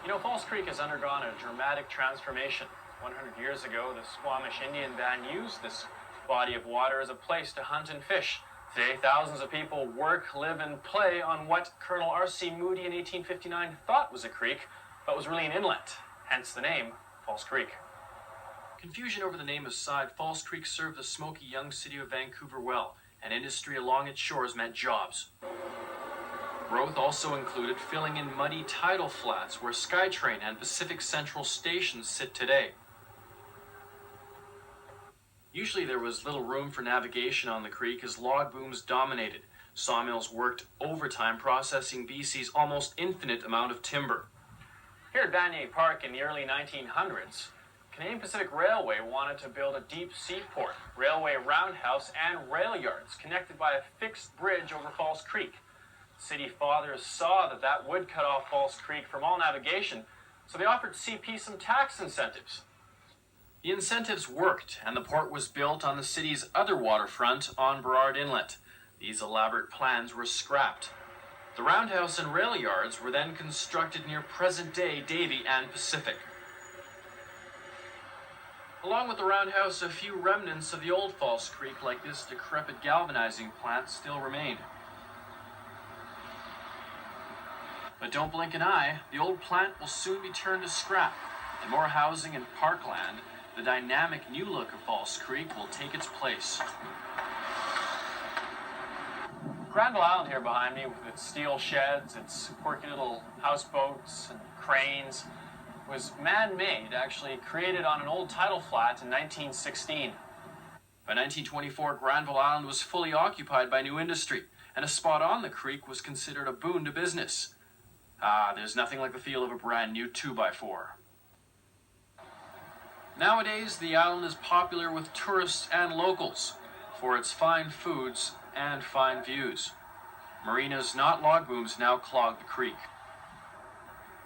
You know, False Creek has undergone a dramatic transformation. 100 years ago, the Squamish Indian band used this body of water as a place to hunt and fish. Today, thousands of people work, live, and play on what Colonel R.C. Moody in 1859 thought was a creek, but was really an inlet, hence the name False Creek. Confusion over the name aside, False Creek served the smoky young city of Vancouver well, and industry along its shores meant jobs. Growth also included filling in muddy tidal flats where SkyTrain and Pacific Central stations sit today. Usually there was little room for navigation on the creek as log booms dominated. Sawmills worked overtime processing BC's almost infinite amount of timber. Here at Vanier Park in the early 1900s, Canadian Pacific Railway wanted to build a deep seaport, railway roundhouse, and rail yards connected by a fixed bridge over False Creek. City fathers saw that would cut off False Creek from all navigation, so they offered CP some tax incentives. The incentives worked, and the port was built on the city's other waterfront on Burrard Inlet. These elaborate plans were scrapped. The roundhouse and rail yards were then constructed near present-day Davie and Pacific. Along with the roundhouse, a few remnants of the old False Creek, like this decrepit galvanizing plant, still remain. But don't blink an eye, the old plant will soon be turned to scrap, and more housing and parkland, the dynamic new look of False Creek, will take its place. Granville Island here behind me, with its steel sheds, its quirky little houseboats and cranes, was man-made, actually created on an old tidal flat in 1916. By 1924, Granville Island was fully occupied by new industry, and a spot on the creek was considered a boon to business. There's nothing like the feel of a brand new 2x4. Nowadays, the island is popular with tourists and locals for its fine foods and fine views. Marinas, not log booms, now clog the creek.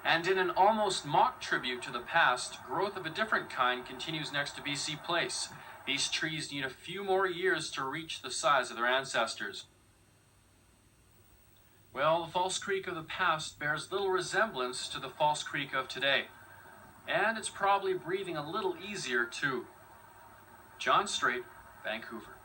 And in an almost mock tribute to the past, growth of a different kind continues next to BC Place. These trees need a few more years to reach the size of their ancestors. Well, the False Creek of the past bears little resemblance to the False Creek of today. And it's probably breathing a little easier, too. John Streit, Vancouver.